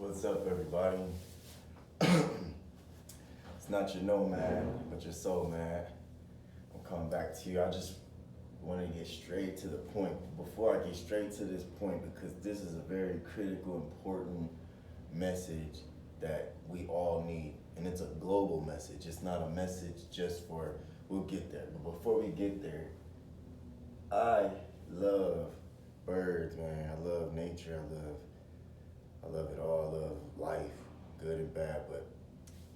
What's up, everybody? It's not your nomad, but your soul man. I'm coming back to you. I just want to get straight to the point. Before I get straight to this point, because this is a very critical, important message that we all need. And it's a global message. It's not a message just for, we'll get there. But before we get there, I love birds, man. I love nature. I love it all. I love life, good and bad. But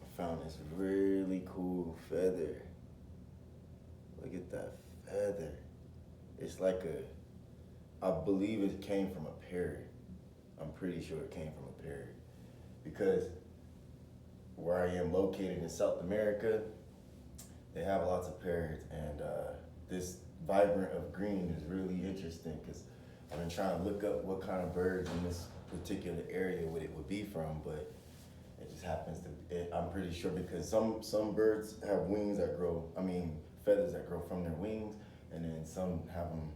I found this really cool feather. Look at that feather. It's like I believe it came from a parrot. I'm pretty sure it came from a parrot. Because where I am located in South America, they have lots of parrots, and this vibrant of green is really interesting because I've been trying to look up what kind of birds in this particular area what it would be from, but it just happens to. I'm pretty sure because some birds have wings that grow. I mean feathers that grow from their wings, and then some have them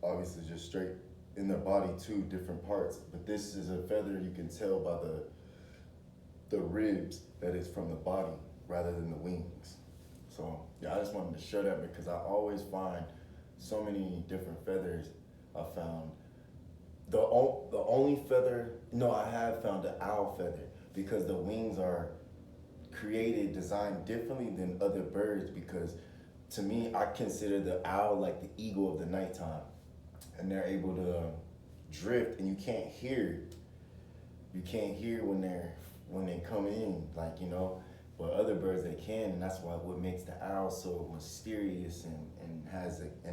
obviously just straight in their body too, different parts. But this is a feather you can tell by the ribs that is from the body rather than the wings. So yeah, I just wanted to share that because I always find so many different feathers. I found the only feather, no, I have found the owl feather because the wings are created, designed differently than other birds because to me, I consider the owl like the eagle of the nighttime. And they're able to drift and you can't hear. You can't hear when they come in, like, you know, but other birds they can, and that's what makes the owl so mysterious and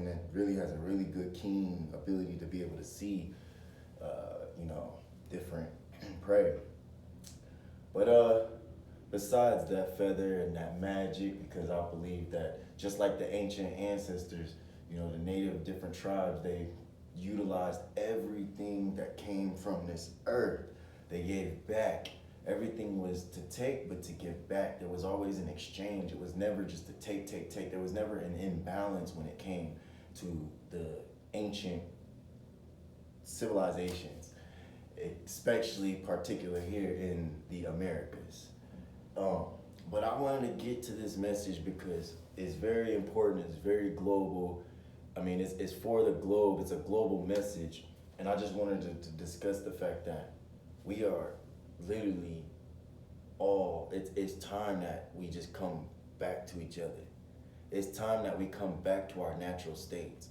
it really has a really good keen ability to be able to see different prey. But besides that feather and that magic, because I believe that just like the ancient ancestors, the native different tribes, they utilized everything that came from this earth. They gave back. Everything was to take, but to give back. There was always an exchange. It was never just to take, take, take. There was never an imbalance when it came to the ancient civilizations, especially particular here in the Americas. But I wanted to get to this message because it's very important. It's very global. I mean, it's for the globe. It's a global message. And I just wanted to discuss the fact that we are literally it's time that we just come back to each other. It's time that we come back to our natural states,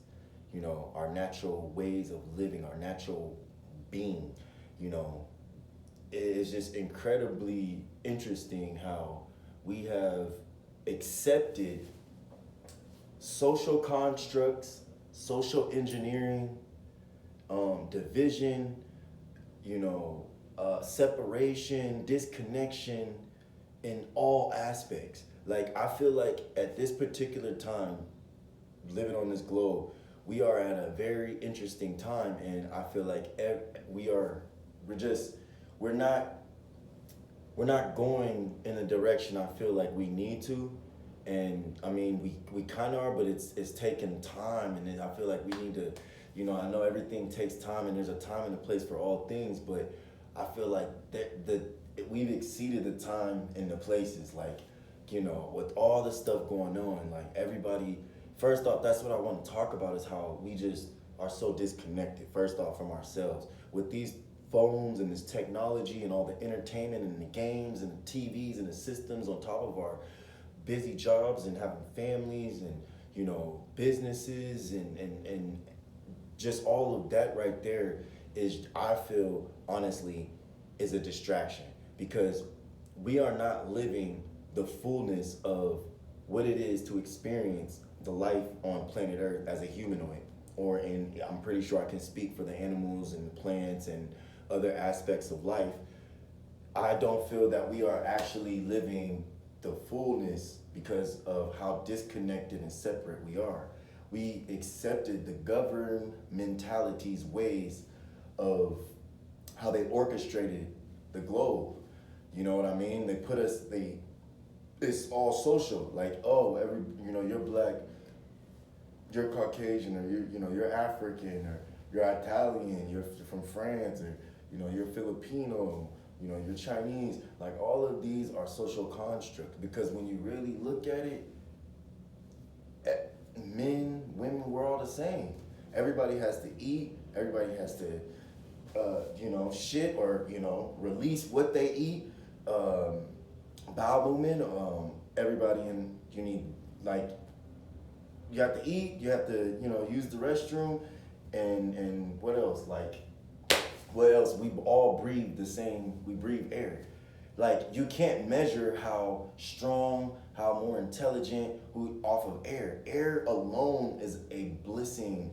our natural ways of living, our natural being. It's just incredibly interesting how we have accepted social constructs, social engineering, division, separation, disconnection in all aspects. Like, I feel like at this particular time, living on this globe, we are at a very interesting time, and I feel like we're not going in the direction I feel like we need to. And I mean, we kind of are, but it's taking time, and I feel like we need to, I know everything takes time, and there's a time and a place for all things, but I feel like we've exceeded the time and the places, like, with all the stuff going on, like everybody, first off, that's what I want to talk about is how we just are so disconnected, first off, from ourselves. With these phones and this technology and all the entertainment and the games and the TVs and the systems on top of our busy jobs and having families and, businesses and just all of that right there is, I feel, honestly, is a distraction because we are not living the fullness of what it is to experience the life on planet Earth as a humanoid. I'm pretty sure I can speak for the animals and the plants and other aspects of life. I don't feel that we are actually living the fullness because of how disconnected and separate we are. We accepted the governmentality's ways of how they orchestrated the globe. You know what I mean? They put us, it's all social. Like, oh, you're black, you're Caucasian, or you're African, or you're Italian, you're from France, or you're Filipino, you're Chinese. Like all of these are social constructs because when you really look at it, men, women, we're all the same. Everybody has to eat. Everybody has to, shit or release what they eat. Bowel movement. Everybody you need like you have to eat. You have to use the restroom, and what else? Like what else? We all breathe the same. We breathe air. Like you can't measure how strong, how more intelligent who off of air. Air alone is a blessing.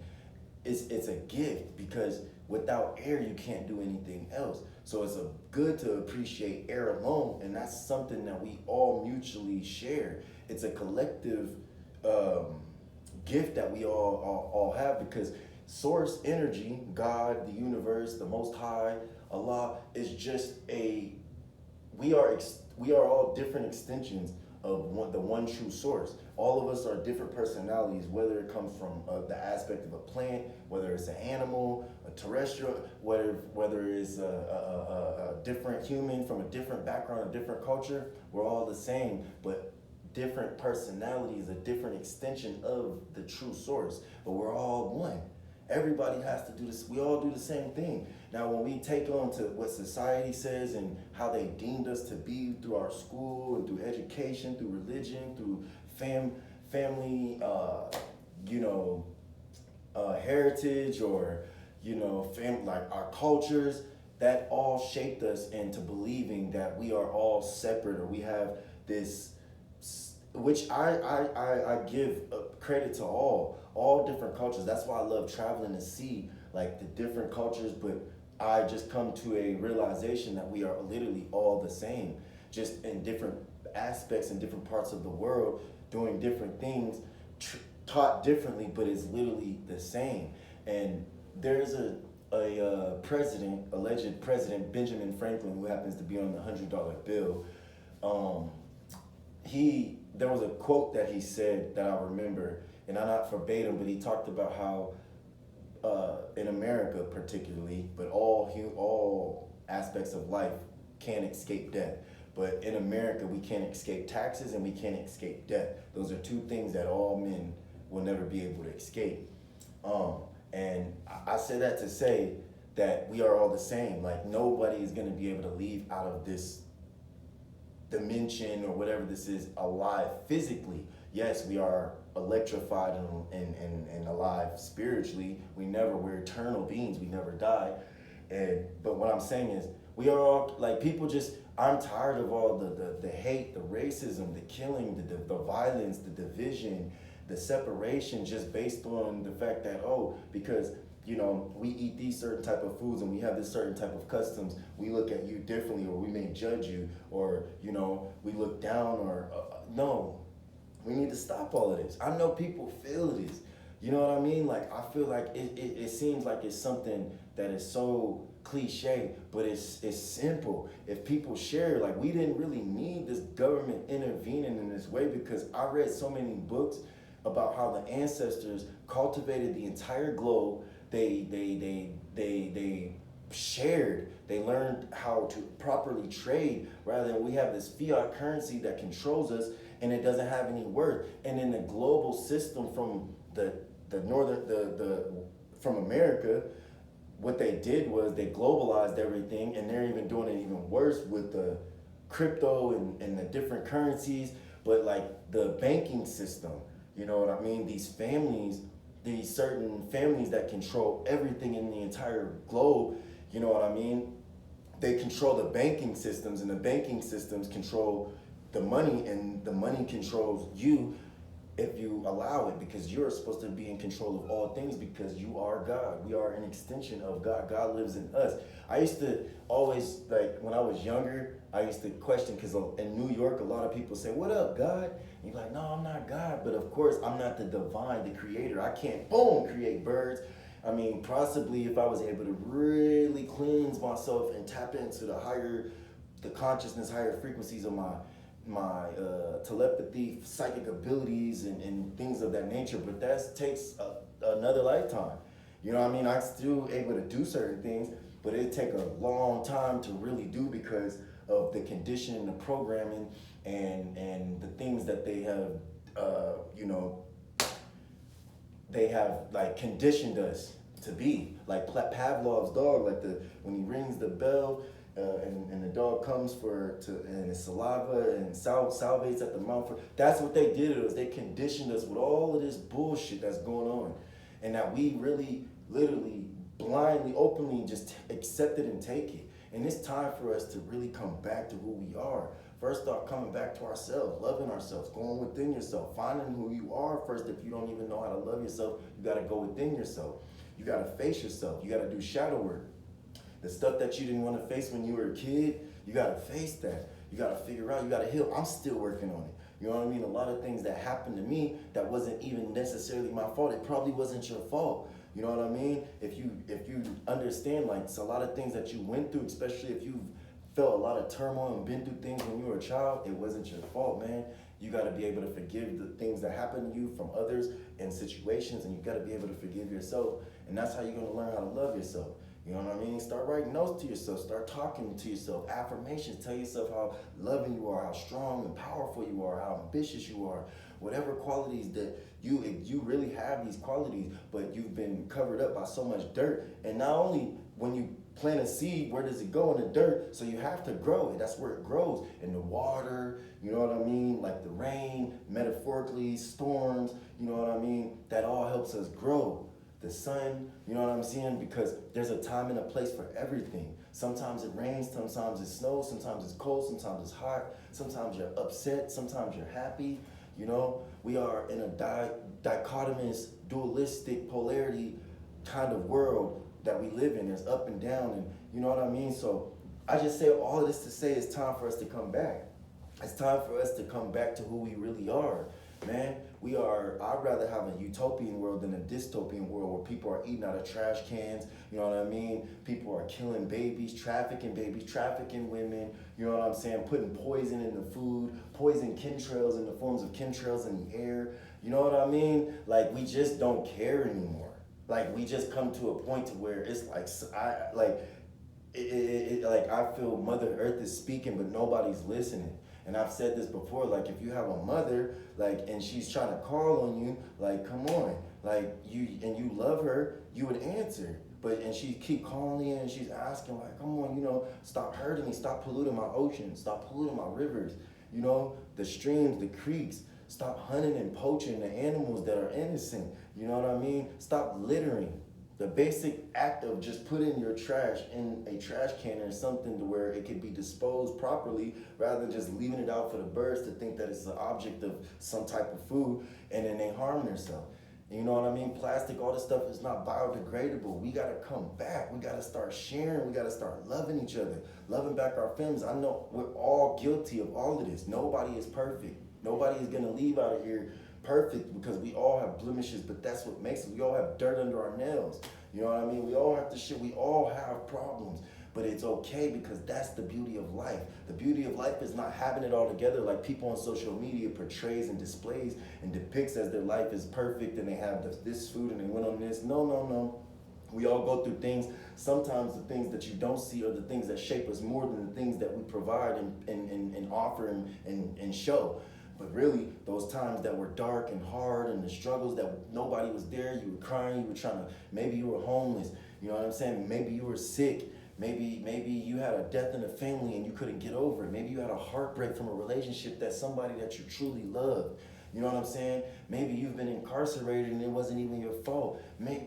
It's a gift because without air you can't do anything else. So it's good to appreciate air alone, and that's something that we all mutually share. It's a collective gift that we all have because source energy, God, the universe, the Most High, Allah is just we are all different extensions of the one true source. All of us are different personalities, whether it comes from the aspect of a plant, whether it's an animal, a terrestrial, whether it's a different human from a different background, a different culture. We're all the same, but different personalities, a different extension of the true source. But we're all one. Everybody has to do this. We all do the same thing. Now, when we take on to what society says and how they deemed us to be through our school and through education, through religion, through family, heritage or, like our cultures, that all shaped us into believing that we are all separate or we have this, which I give credit to all different cultures. That's why I love traveling to see like the different cultures, but I just come to a realization that we are literally all the same, just in different aspects in different parts of the world, doing different things, taught differently, but it's literally the same. And there's a alleged president, Benjamin Franklin, who happens to be on the $100 bill. There was a quote that he said that I remember, and I'm not verbatim, but he talked about how in America particularly, but all aspects of life can't escape death. But in America, we can't escape taxes and we can't escape death. Those are two things that all men will never be able to escape. And I say that to say that we are all the same. Like nobody is going to be able to leave out of this dimension or whatever this is alive physically. Yes, we are electrified and alive spiritually. We're eternal beings. We never die. But what I'm saying is we are all like people just, I'm tired of all the hate, the racism, the killing, the violence, the division, the separation just based on the fact that, because we eat these certain type of foods and we have this certain type of customs, we look at you differently or we may judge you or, we look down or, no. We need to stop all of this. I know people feel this. You know what I mean? Like, I feel like it seems like it's something that is so cliche, but it's simple. If people share, like, we didn't really need this government intervening in this way because I read so many books about how the ancestors cultivated the entire globe. They shared. They learned how to properly trade rather than we have this fiat currency that controls us and it doesn't have any worth. And in the global system from from America, what they did was they globalized everything and they're even doing it even worse with the crypto and the different currencies, but like the banking system, you know what I mean? These certain families that control everything in the entire globe, you know what I mean? They control the banking systems and the banking systems control the money and the money controls you if you allow it because you're supposed to be in control of all things because you are God. We are an extension of God. God lives in us. I used to always, like when I was younger, I used to question because in New York, a lot of people say, "What up, God?" And you're like, "No, I'm not God." But of course, I'm not the divine, the creator. I can't, create birds. I mean, possibly if I was able to really cleanse myself and tap into the consciousness, higher frequencies of my telepathy, psychic abilities, and things of that nature. But that takes another lifetime. You know what I mean? I'm still able to do certain things. but it take a long time to really do because of the conditioning, the programming, and the things that they have, you know, they have like conditioned us to be. Like Pavlov's dog, like when he rings the bell, and the dog comes and his saliva and salivates at the mouth. That's what they did to us. They conditioned us with all of this bullshit that's going on, and that we really, literally, blindly, openly just accept it and take it. And it's time for us to really come back to who we are. First, start coming back to ourselves, loving ourselves, going within yourself, finding who you are first. If you don't even know how to love yourself, you got to go within yourself. You got to face yourself. You got to do shadow work. The stuff that you didn't want to face when you were a kid, you got to face that. You got to figure out, you got to heal. I'm still working on it. You know what I mean? A lot of things that happened to me that wasn't even necessarily my fault. It probably wasn't your fault. You know what I mean? If you understand, like, it's a lot of things that you went through, especially if you've felt a lot of turmoil and been through things when you were a child, it wasn't your fault, man. You got to be able to forgive the things that happened to you from others and situations, and you got to be able to forgive yourself. And that's how you're going to learn how to love yourself. You know what I mean? Start writing notes to yourself. Start talking to yourself. Affirmations. Tell yourself how loving you are, how strong and powerful you are, how ambitious you are. Whatever qualities that you really have these qualities, but you've been covered up by so much dirt. And not only when you plant a seed, where does it go? In the dirt. So you have to grow it. That's where it grows. In the water, you know what I mean? Like the rain, metaphorically, storms, you know what I mean? That all helps us grow. The sun, you know what I'm saying? Because there's a time and a place for everything. Sometimes it rains, sometimes it snows, sometimes it's cold, sometimes it's hot, sometimes you're upset, sometimes you're happy. You know, we are in a dichotomous, dualistic polarity kind of world that we live in. There's up and down, and you know what I mean? So I just say all of this to say it's time for us to come back. It's time for us to come back to who we really are. Man, I'd rather have a utopian world than a dystopian world where people are eating out of trash cans, you know what I mean? People are killing babies, trafficking women, you know what I'm saying? Putting poison in the food, poison chemtrails in the forms of chemtrails in the air, you know what I mean? Like, we just don't care anymore. Like, we just come to a point to where it's like, I feel Mother Earth is speaking, but nobody's listening. And I've said this before, like, if you have a mother, like, and she's trying to call on you, like, come on, like, you love her, you would answer. And she keep calling in and she's asking, like, come on, you know, stop hurting me, stop polluting my ocean, stop polluting my rivers, you know, the streams, the creeks, stop hunting and poaching the animals that are innocent, you know what I mean? Stop littering. The basic act of just putting your trash in a trash can or something to where it can be disposed properly rather than just leaving it out for the birds to think that it's an object of some type of food and then they harm themselves. You know what I mean? Plastic, all this stuff is not biodegradable. We gotta come back. We gotta start sharing. We gotta start loving each other, loving back our families. I know we're all guilty of all of this. Nobody is perfect. Nobody is gonna leave out of here perfect because we all have blemishes, but that's what makes it. We all have dirt under our nails. You know what I mean? We all have to shit. We all have problems, but it's okay because that's the beauty of life. The beauty of life is not having it all together like people on social media portrays and displays and depicts as their life is perfect and they have this food and they went on this. No. We all go through things. Sometimes the things that you don't see are the things that shape us more than the things that we provide and offer and show. But really, those times that were dark and hard and the struggles that nobody was there, you were crying, you were trying to, maybe you were homeless, you know what I'm saying? Maybe you were sick. Maybe you had a death in the family and you couldn't get over it. Maybe you had a heartbreak from a relationship that somebody that you truly loved. You know what I'm saying? Maybe you've been incarcerated and it wasn't even your fault.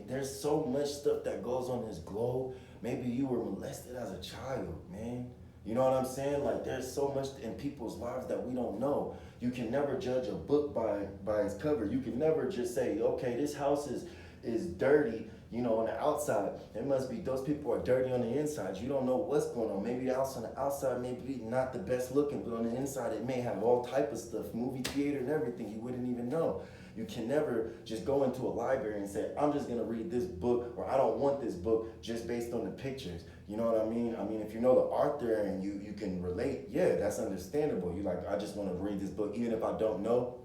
There's so much stuff that goes on this globe. Maybe you were molested as a child, man. You know what I'm saying? Like, there's so much in people's lives that we don't know. You can never judge a book by its cover. You can never just say, okay, this house is dirty, you know, on the outside. It must be those people are dirty on the inside. You don't know what's going on. Maybe the house on the outside may be not the best looking, but on the inside it may have all type of stuff, movie theater and everything you wouldn't even know. You can never just go into a library and say, I'm just gonna read this book, or I don't want this book just based on the pictures. You know what I mean? I mean, if you know the author and you can relate, yeah, that's understandable. You like, I just wanna read this book, even if I don't know,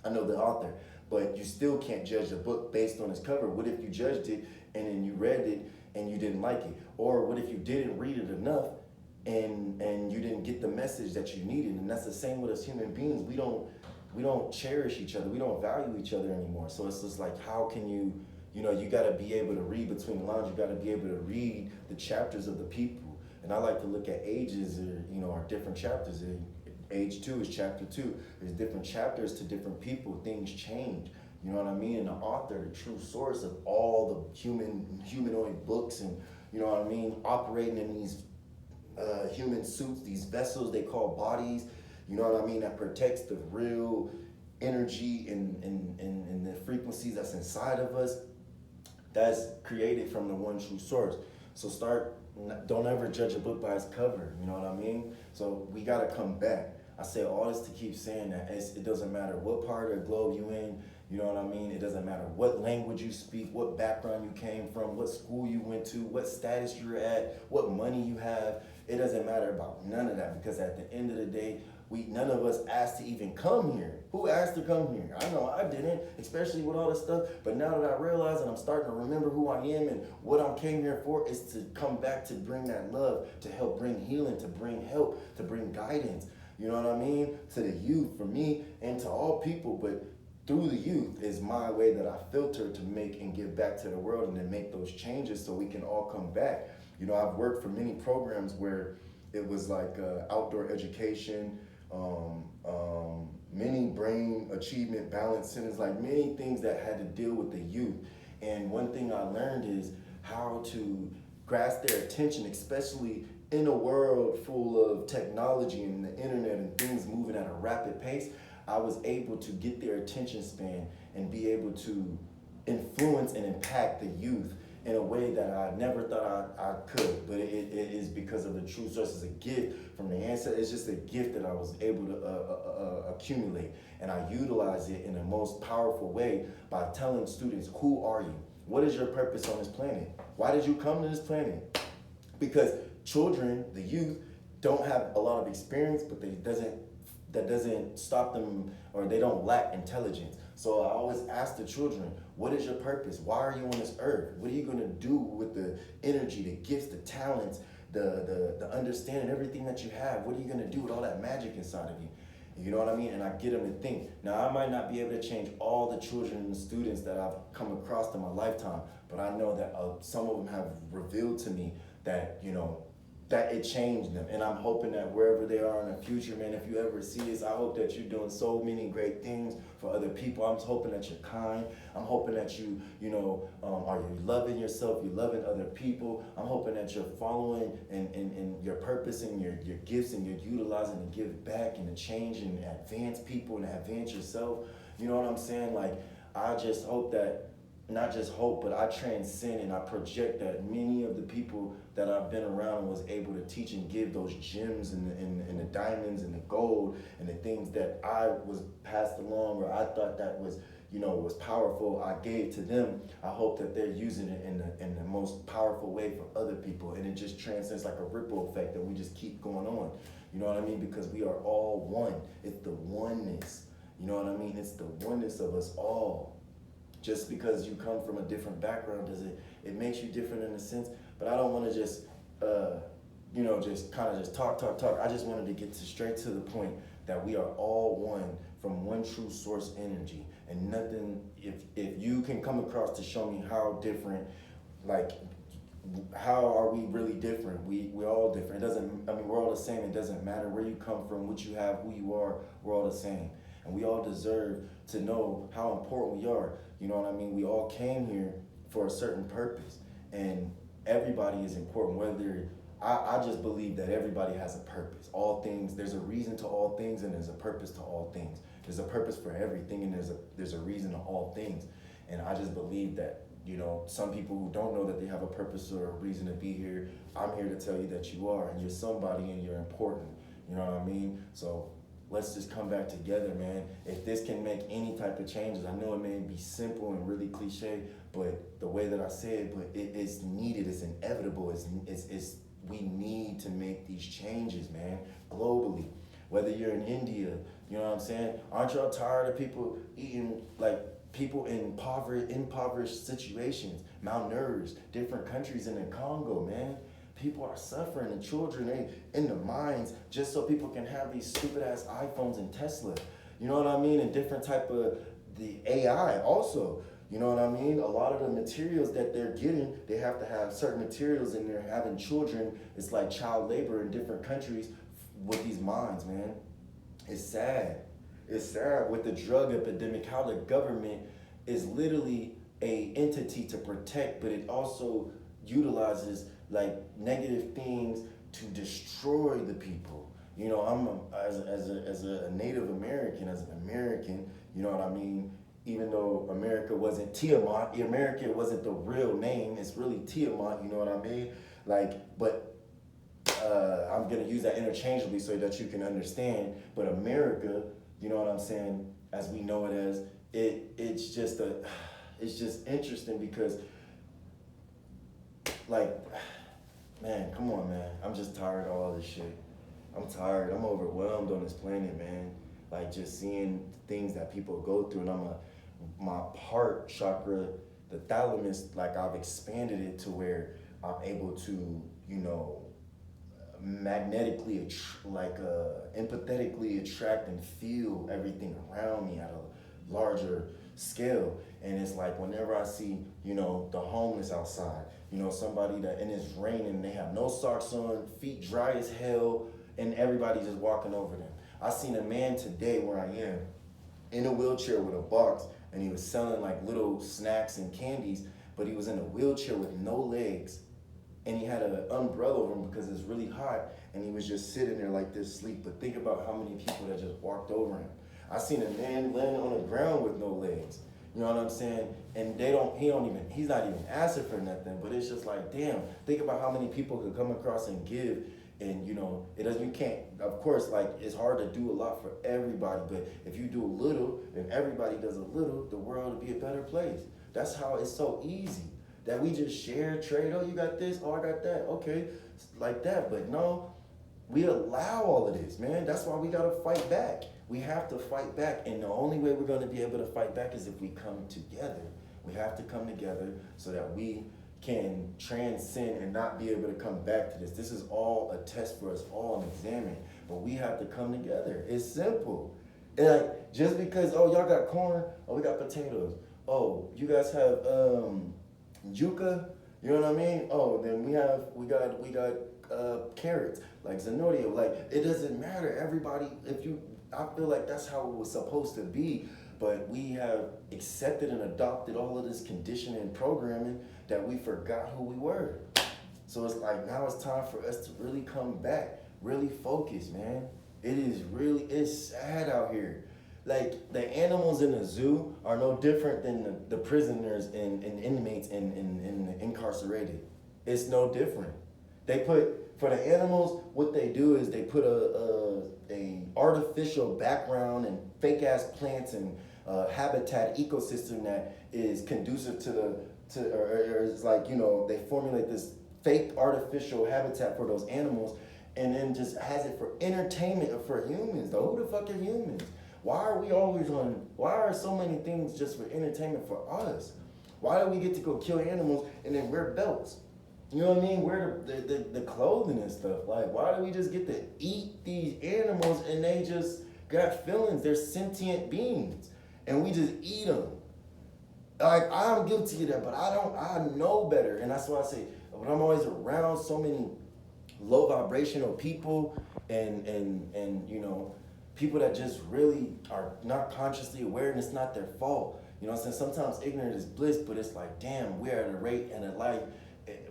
I know the author. But you still can't judge a book based on its cover. What if you judged it and then you read it and you didn't like it? Or what if you didn't read it enough and you didn't get the message that you needed? And that's the same with us human beings. We don't cherish each other. We don't value each other anymore. So it's just like, how can you, you got to be able to read between the lines. You got to be able to read the chapters of the people. And I like to look at ages, or different chapters. Age 2 is chapter 2. There's different chapters to different people. Things change. You know what I mean? And the author, the true source of all the humanoid books, and you know what I mean, operating in these human suits, these vessels they call bodies. You know what I mean? That protects the real energy and the frequencies that's inside of us. That's created from the one true source. So don't ever judge a book by its cover. You know what I mean? So we gotta come back. I say all this to keep saying that it doesn't matter what part of the globe you in. You know what I mean? It doesn't matter what language you speak, what background you came from, what school you went to, what status you're at, what money you have. It doesn't matter about none of that, because at the end of the day, none of us asked to even come here. Who asked to come here? I know I didn't, especially with all this stuff. But now that I realize and I'm starting to remember who I am and what I came here for, is to come back to bring that love, to help bring healing, to bring help, to bring guidance. You know what I mean? To the youth, for me, and to all people. But through the youth is my way that I filter to make and give back to the world, and then make those changes so we can all come back. I've worked for many programs where it was like outdoor education, many brain achievement balance centers, like many things that had to deal with the youth. And one thing I learned is how to grasp their attention, especially in a world full of technology and the internet and things moving at a rapid pace. I was able to get their attention span and be able to influence and impact the youth in a way that I never thought I could. But it is because of the true source. It's a gift from the ancestors. It's just a gift that I was able to accumulate. And I utilize it in the most powerful way by telling students, who are you? What is your purpose on this planet? Why did you come to this planet? Because children, the youth, don't have a lot of experience, but that doesn't stop them, or they don't lack intelligence. So I always ask the children, what is your purpose? Why are you on this earth? What are you gonna do with the energy, the gifts, the talents, the understanding, everything that you have? What are you gonna do with all that magic inside of you? You know what I mean? And I get them to think. Now, I might not be able to change all the children and the students that I've come across in my lifetime, but I know that some of them have revealed to me that, that it changed them. And I'm hoping that wherever they are in the future, man, if you ever see this, I hope that you're doing so many great things for other people. I'm hoping that you're kind. I'm hoping that are you loving yourself, you're loving other people. I'm hoping that you're following and your purpose and your gifts, and you're utilizing to give back and to change and advance people and advance yourself. You know what I'm saying? Like, I just hope that, not just hope, but I transcend and I project that many of the people that I've been around was able to teach and give those gems and the diamonds and the gold and the things that I was passed along, or I thought that was powerful, I gave to them. I hope that they're using it in the most powerful way for other people, and it just transcends like a ripple effect, that we just keep going on. You know what I mean? Because we are all one. It's the oneness. You know what I mean? It's the oneness of us all. Just because you come from a different background, it makes you different in a sense. But I don't want to just just talk. I just wanted to get straight to the point that we are all one, from one true source energy. And nothing, if you can come across to show me how different, like, how are we really different? We're all different. We're all the same. It doesn't matter where you come from, what you have, who you are, we're all the same. And we all deserve to know how important we are. You know what I mean? We all came here for a certain purpose, and everybody is important. I just believe that everybody has a purpose. All things, there's a reason to all things, and there's a purpose to all things. There's a purpose for everything, and there's a reason to all things. And I just believe that, some people who don't know that they have a purpose or a reason to be here, I'm here to tell you that you are, and you're somebody, and you're important. You know what I mean? So let's just come back together, man. If this can make any type of changes, I know it may be simple and really cliche, but the way that I say it, but it's needed, it's inevitable, we need to make these changes, man, globally. Whether you're in India, you know what I'm saying? Aren't y'all tired of people eating like people in impoverished situations, malnourished, different countries in the Congo, man. People are suffering, and children in the mines just so people can have these stupid ass iPhones and Tesla. You know what I mean? And different type of the AI also. You know what I mean? A lot of the materials that they're getting, they have to have certain materials in there. Having children, it's like child labor in different countries with these mines, man. It's sad. It's sad with the drug epidemic, how the government is literally a entity to protect, but it also utilizes like negative things to destroy the people. You know, as a Native American, as an American, you know what I mean? Even though America wasn't Tiamat, America wasn't the real name, it's really Tiamat, you know what I mean? Like, but I'm gonna use that interchangeably so that you can understand. But America, you know what I'm saying, as we know it as, it's just interesting because, like, man, come on, man. I'm just tired of all this shit. I'm tired. I'm overwhelmed on this planet, man. Like, just seeing things that people go through, and my heart chakra, the thalamus, like I've expanded it to where I'm able to, you know, magnetically, empathetically attract and feel everything around me at a larger scale. And it's like whenever I see, you know, the homeless outside, you know, somebody that, and it's raining, they have no socks on, feet dry as hell, and everybody just walking over them. I seen a man today where I am in a wheelchair with a box, and he was selling like little snacks and candies, but he was in a wheelchair with no legs, and he had an umbrella over him because it's really hot, and he was just sitting there like this asleep. But think about how many people that just walked over him. I seen a man laying on the ground with no legs. You know what I'm saying? And he's not even asking for nothing, but it's just like, damn, think about how many people could come across and give. And you know, you can't, of course, like, it's hard to do a lot for everybody, but if you do a little and everybody does a little, the world will be a better place. That's how it's so easy that we just share, trade. Oh, you got this, oh, I got that, okay, like that. But no, we allow all of this, man. That's why we gotta fight back. We have to fight back, and the only way we're gonna be able to fight back is if we come together. We have to come together so that we can transcend and not be able to come back to this. This is all a test for us all, an examine, but we have to come together. It's simple. And like, just because, oh, y'all got corn, oh, we got potatoes, oh, you guys have yuca, you know what I mean? Oh, then we got carrots, like Zenodio. Like, it doesn't matter. Everybody, I feel like that's how it was supposed to be, but we have accepted and adopted all of this conditioning and programming that we forgot who we were. So it's like, now it's time for us to really come back, really focus, man. It's sad out here. Like, the animals in the zoo are no different than the prisoners and inmates and incarcerated. It's no different. For the animals, what they do is they put a artificial background and fake ass plants and habitat ecosystem that is conducive or it's like, you know, they formulate this fake artificial habitat for those animals, and then just has it for entertainment for humans. Though, who the fuck are humans? Why are so many things just for entertainment for us? Why do we get to go kill animals and then wear belts? You know what I mean? Wear the clothing and stuff. Like, why do we just get to eat these animals and they just got feelings? They're sentient beings and we just eat them. Like, I'm guilty of that, but I know better. And that's why I say, when I'm always around so many low vibrational people and you know, people that just really are not consciously aware, and it's not their fault. You know what I'm saying? Sometimes ignorant is bliss, but it's like, damn, we're at a rate and a life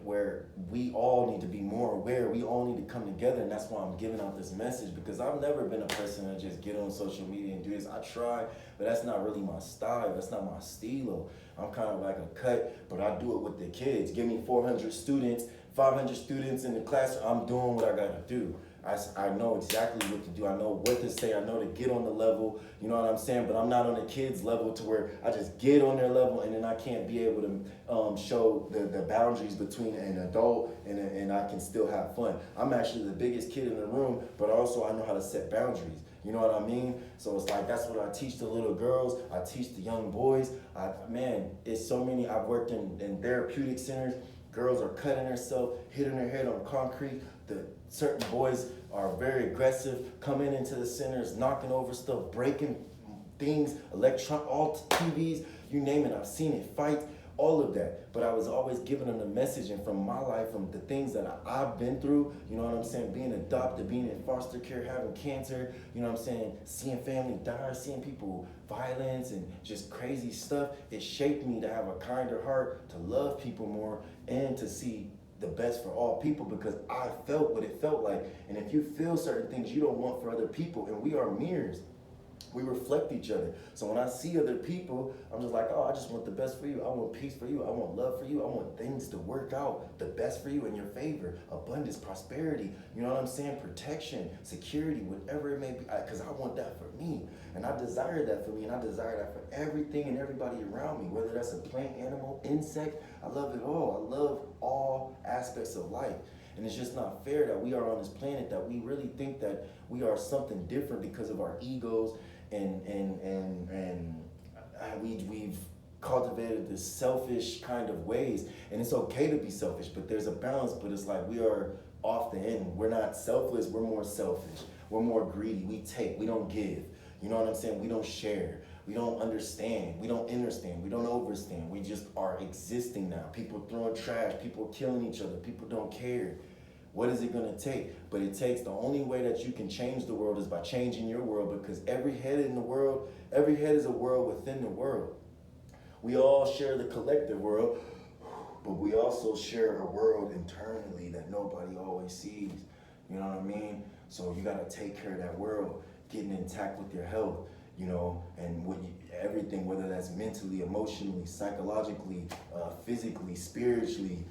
where we all need to be more aware. We all need to come together, and that's why I'm giving out this message, because I've never been a person to just get on social media and do this. I try, but that's not really my style. That's not my stilo. I'm kind of like a cut, but I do it with the kids. Give me 400 students, 500 students in the class, I'm doing what I gotta do. I know exactly what to do. I know what to say. I know to get on the level, you know what I'm saying? But I'm not on the kids' level to where I just get on their level and then I can't be able to show the boundaries between an adult and I can still have fun. I'm actually the biggest kid in the room, but also I know how to set boundaries. You know what I mean? So it's like, that's what I teach the little girls. I teach the young boys. Man, it's so many. I've worked in therapeutic centers. Girls are cutting themselves, hitting their head on concrete. The certain boys are very aggressive, coming into the centers, knocking over stuff, breaking things, all TVs, you name it. I've seen it, fights, all of that. But I was always giving them the message, and from my life, from the things that I've been through, you know what I'm saying, being adopted, being in foster care, having cancer, you know what I'm saying, seeing family die, seeing people violence and just crazy stuff, it shaped me to have a kinder heart, to love people more, and to see the best for all people, because I felt what it felt like. And if you feel certain things you don't want for other people, and we are mirrors, we reflect each other. So when I see other people, I'm just like, oh, I just want the best for you. I want peace for you. I want love for you. I want things to work out the best for you, in your favor, abundance, prosperity, you know what I'm saying? Protection, security, whatever it may be, because I want that for me. And I desire that for me, and I desire that for everything and everybody around me, whether that's a plant, animal, insect. I love it all. I love all aspects of life. And it's just not fair that we are on this planet, that we really think that we are something different because of our egos, and we've cultivated this selfish kind of ways. And it's okay to be selfish, but there's a balance. But it's like, we are off the end. We're not selfless, we're more selfish. We're more greedy. We take, we don't give. You know what I'm saying? We don't share. We don't understand. We don't understand. We don't overstand. We just are existing now. People throwing trash, people killing each other, people don't care. What is it gonna take? But it takes, the only way that you can change the world is by changing your world, because every head in the world, every head is a world within the world. We all share the collective world, but we also share a world internally that nobody always sees. You know what I mean? So you gotta take care of that world, getting intact with your health, you know, and everything, whether that's mentally, emotionally, psychologically, physically, spiritually,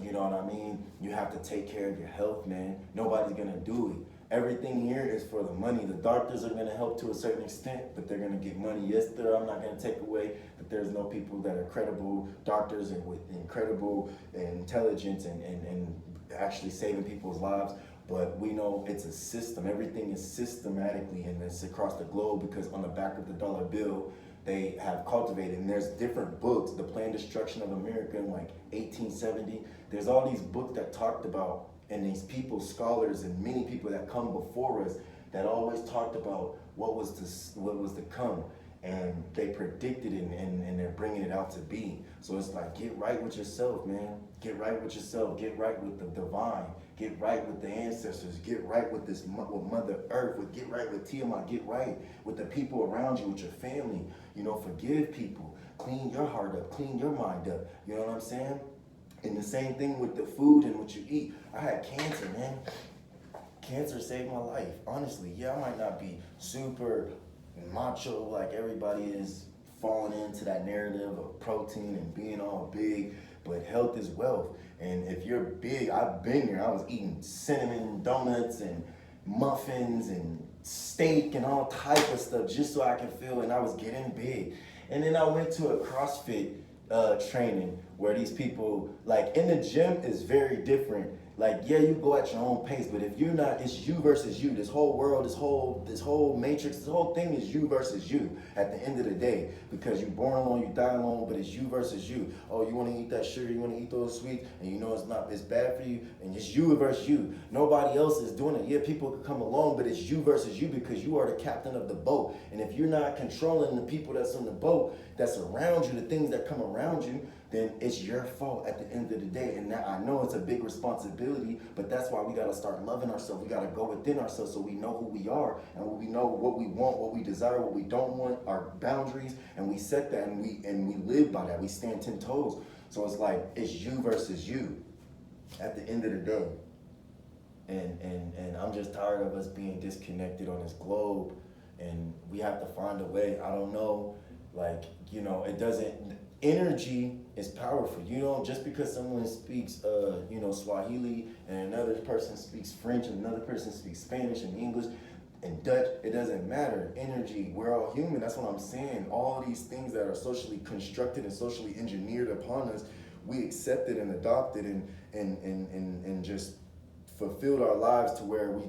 you know what I mean? You have to take care of your health, man. Nobody's gonna do it. Everything here is for the money. The doctors are gonna help to a certain extent, but they're gonna get money. Yes, I'm not gonna take away that there's no people that are credible doctors and with incredible intelligence and actually saving people's lives. But we know it's a system. Everything is systematically, and it's across the globe, because on the back of the dollar bill, they have cultivated, and there's different books, The Planned Destruction of America in like 1870. There's all these books that talked about, and these people, scholars, and many people that come before us, that always talked about what was to come, and they predicted it, and they're bringing it out to be. So it's like, get right with yourself, man. Get right with yourself. Get right with the divine. Get right with the ancestors. Get right with with Mother Earth. Get right with Tiamat. Get right with the people around you, with your family. You know, forgive people. Clean your heart up. Clean your mind up. You know what I'm saying? And the same thing with the food and what you eat. I had cancer, man. Cancer saved my life, honestly. Yeah, I might not be super macho like everybody is falling into that narrative of protein and being all big, but health is wealth. And if you're big, I've been there. I was eating cinnamon donuts and muffins and steak and all type of stuff just so I can feel, and I was getting big. And then I went to a CrossFit training where these people, like, in the gym is very different. Like, yeah, you go at your own pace, but if you're not, it's you versus you. This whole world, this whole matrix, this whole thing is you versus you at the end of the day, because you're born alone, you die alone, but it's you versus you. Oh, you want to eat that sugar, you want to eat those sweets, and you know it's bad for you, and it's you versus you. Nobody else is doing it. Yeah, people could come along, but it's you versus you, because you are the captain of the boat. And if you're not controlling the people that's on the boat, that's around you, the things that come around you, then it's your fault at the end of the day. And now I know it's a big responsibility, but that's why we got to start loving ourselves. We got to go within ourselves so we know who we are, and we know what we want, what we desire, what we don't want, our boundaries, and we set that, and we live by that. We stand 10 toes. So it's like, it's you versus you at the end of the day. And I'm just tired of us being disconnected on this globe, and we have to find a way. I don't know, like, you know, it doesn't, energy is powerful. You don't, just because someone speaks, Swahili and another person speaks French and another person speaks Spanish and English and Dutch, it doesn't matter. Energy, we're all human. That's what I'm saying. All these things that are socially constructed and socially engineered upon us, we accepted and adopted and just fulfilled our lives to where we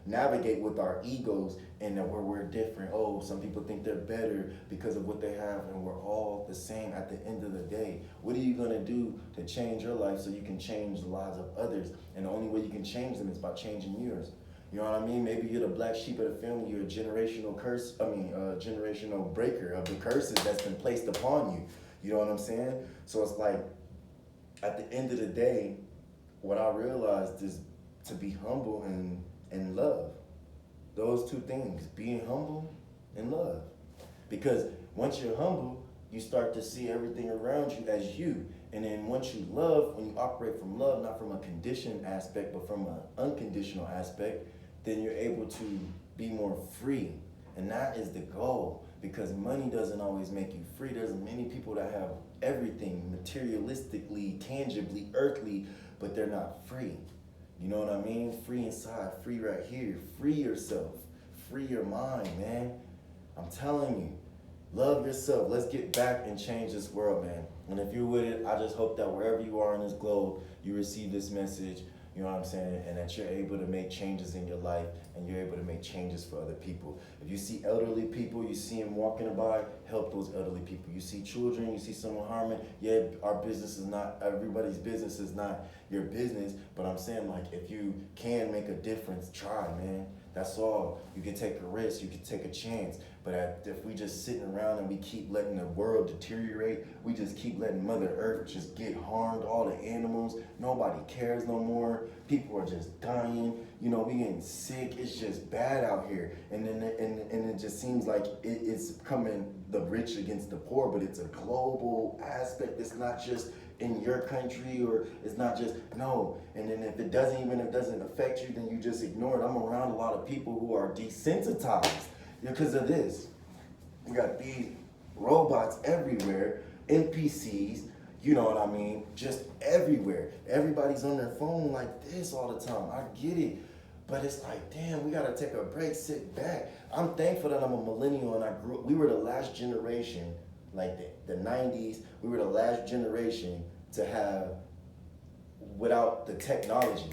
navigate with our egos and that we're different. Oh, some people think they're better because of what they have, and we're all the same at the end of the day. What are you gonna do to change your life so you can change the lives of others? And the only way you can change them is by changing yours. You know what I mean? Maybe you're the black sheep of the family. You're a generational generational breaker of the curses that's been placed upon you. You know what I'm saying? So it's like, at the end of the day, what I realized is to be humble and love. Those two things, being humble and love. Because once you're humble, you start to see everything around you as you. And then once you love, when you operate from love, not from a conditioned aspect, but from an unconditional aspect, then you're able to be more free. And that is the goal, because money doesn't always make you free. There's many people that have everything materialistically, tangibly, earthly, but they're not free. You know what I mean? Free inside, free right here. Free yourself. Free your mind, man. I'm telling you, love yourself. Let's get back and change this world, man. And if you're with it, I just hope that wherever you are in this globe, you receive this message, you know what I'm saying? And that you're able to make changes in your life and you're able to make changes for other people. If you see elderly people, you see them walking by, help those elderly people. You see children, you see someone harming, yeah, our business is not, everybody's business is not your business, but I'm saying, like, if you can make a difference, try, man. That's all. You can take a risk, you can take a chance. But if we just sitting around and we keep letting the world deteriorate, we just keep letting Mother Earth just get harmed, all the animals, nobody cares no more. People are just dying. You know, we getting sick. It's just bad out here. And then and it just seems like it's coming the rich against the poor, but it's a global aspect. It's not just in your country, or it's not just, no. And then if it doesn't affect you, then you just ignore it. I'm around a lot of people who are desensitized because of this. We got these robots everywhere, NPCs, you know what I mean, just everywhere. Everybody's on their phone like this all the time. I get it, but it's like, damn, we gotta take a break, sit back. I'm thankful that I'm a millennial and we were the last generation, like the 90s, we were the last generation to have, without the technology,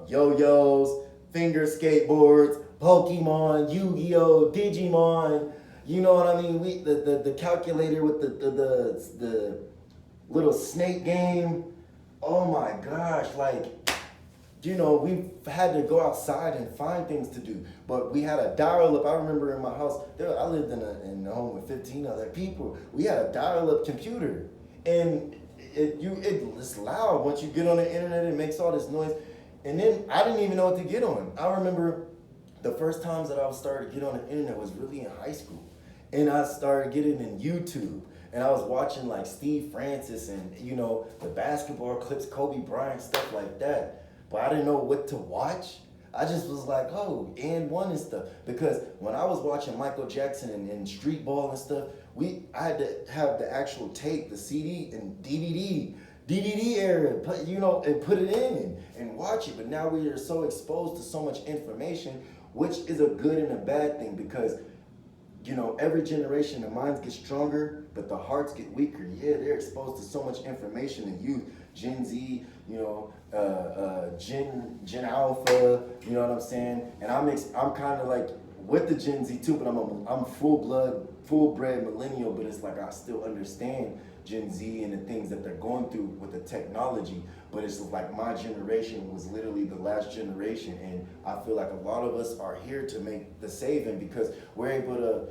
yo-yos, finger skateboards, Pokemon, Yu-Gi-Oh, Digimon, you know what I mean? The calculator with the little snake game. Oh my gosh, like, you know, we've had to go outside and find things to do. But we had a dial-up. I remember in my house, I lived in a home with 15 other people. We had a dial-up computer, and it's loud. Once you get on the internet, it makes all this noise. And then I didn't even know what to get on. I remember the first times that I started to get on the internet was really in high school. And I started getting in YouTube. And I was watching like Steve Francis and, you know, the basketball clips, Kobe Bryant, stuff like that. But I didn't know what to watch. I just was like, oh, and one and stuff. Because when I was watching Michael Jackson and Street Ball and stuff, I had to have the actual tape, the CD and DVD era, and put it in and watch it. But now we are so exposed to so much information, which is a good and a bad thing, because, you know, every generation, the minds get stronger, but the hearts get weaker. Yeah, they're exposed to so much information in youth. Gen Z, you know, Gen Alpha, you know what I'm saying? And I'm kind of like with the Gen Z too, but I'm full-bred millennial, but it's like I still understand Gen Z and the things that they're going through with the technology. But it's like my generation was literally the last generation, and I feel like a lot of us are here to make the saving, because we're able to,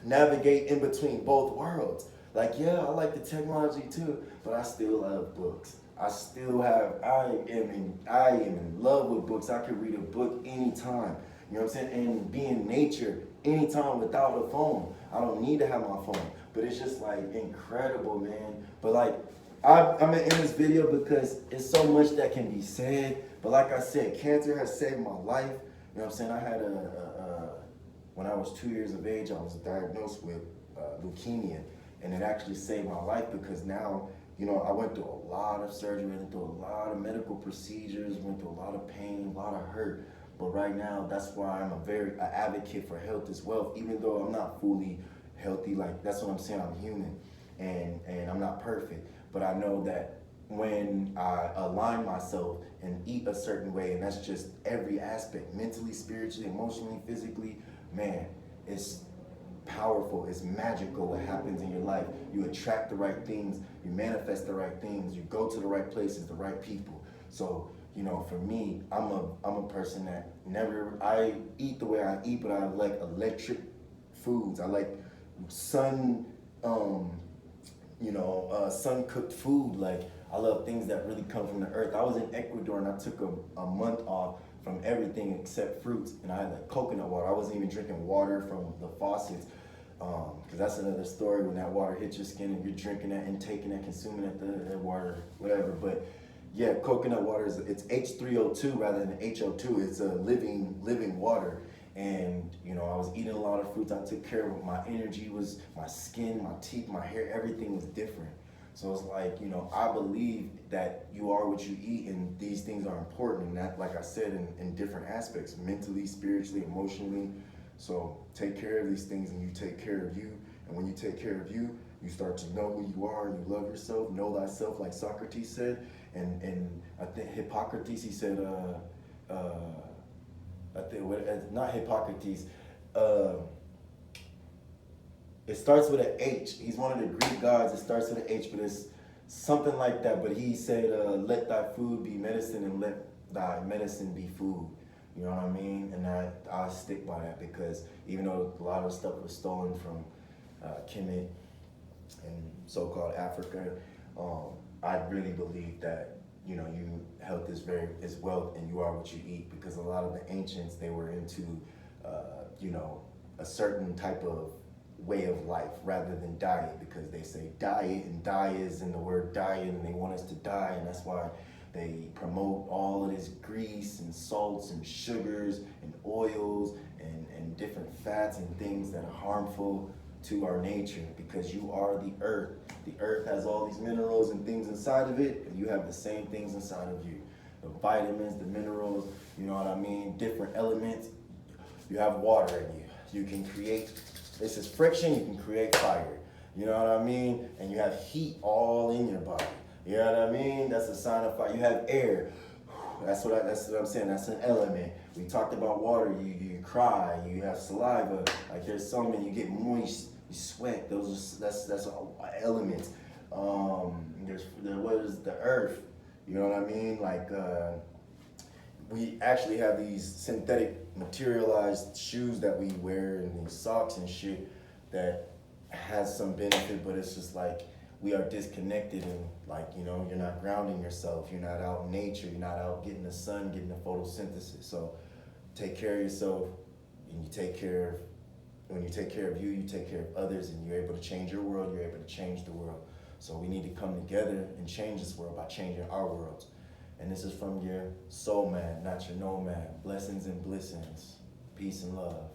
navigate in between both worlds. Like, yeah, I like the technology too, but I still love books. I am in love with books. I could read a book anytime, you know what I'm saying? And be in nature anytime without a phone. I don't need to have my phone, but it's just like incredible, man. But like, I'm in this video because it's so much that can be said. But like I said, cancer has saved my life. You know what I'm saying? I had when I was 2 years of age, I was diagnosed with leukemia, and it actually saved my life because now, I went through a lot of surgery, went through a lot of medical procedures, went through a lot of pain, a lot of hurt. But right now, that's why I'm a advocate for health as well. Even though I'm not fully healthy, like that's what I'm saying. I'm human, and I'm not perfect. But I know that when I align myself and eat a certain way, and that's just every aspect, mentally, spiritually, emotionally, physically, man, it's powerful, it's magical what happens in your life. You attract the right things, you manifest the right things, you go to the right places, the right people. So, for me, I'm a person that I eat the way I eat, but I like electric foods. I like sun, sun cooked food. Like, I love things that really come from the earth. I was in Ecuador and I took a month off from everything except fruits, and I had like coconut water. I wasn't even drinking water from the faucets, because that's another story. When that water hits your skin and you're drinking that and taking that, consuming it, the water, whatever. But yeah, coconut water it's H3O2 rather than HO2. It's a living water. And I was eating a lot of fruits. I took care of my energy, was my skin, my teeth, my hair, everything was different. So it's like, I believe that you are what you eat, and these things are important. And that, like I said, in different aspects, mentally, spiritually, emotionally. So take care of these things and you take care of you. And when you take care of you, you start to know who you are and you love yourself, know thyself, like Socrates said. And I think Hippocrates, he said, not Hippocrates, it starts with an H. He's one of the Greek gods. It starts with an H, but it's something like that. But he said, let thy food be medicine and let thy medicine be food. You know what I mean? And I stick by that, because even though a lot of stuff was stolen from Kemet and so-called Africa, I really believe that, health is wealth, and you are what you eat, because a lot of the ancients, they were into, a certain type of way of life rather than diet, because they say diet, and die is in the word diet, and they want us to die, and that's why they promote all of this grease and salts and sugars and oils and different fats and things that are harmful to our nature, because you are the earth. The earth has all these minerals and things inside of it, and you have the same things inside of you. The vitamins, the minerals, you know what I mean? Different elements. You have water in you. You can create, this is friction, you can create fire. You know what I mean? And you have heat all in your body. You know what I mean? That's a sign of fire. You have air. That's what I'm saying. That's an element. We talked about water. You cry. You have saliva. Like, there's so many. You get moist. You sweat. That's all elements. What is the earth? You know what I mean? Like, we actually have these synthetic materialized shoes that we wear, and these socks and shit that has some benefit, but it's just like, we are disconnected, and like, you're not grounding yourself. You're not out in nature. You're not out getting the sun, getting the photosynthesis. So take care of yourself, and when you take care of you, you take care of others, and you're able to change your world. You're able to change the world. So we need to come together and change this world by changing our worlds. And this is from your soul man, not your nomad. Blessings and blessings. Peace and love.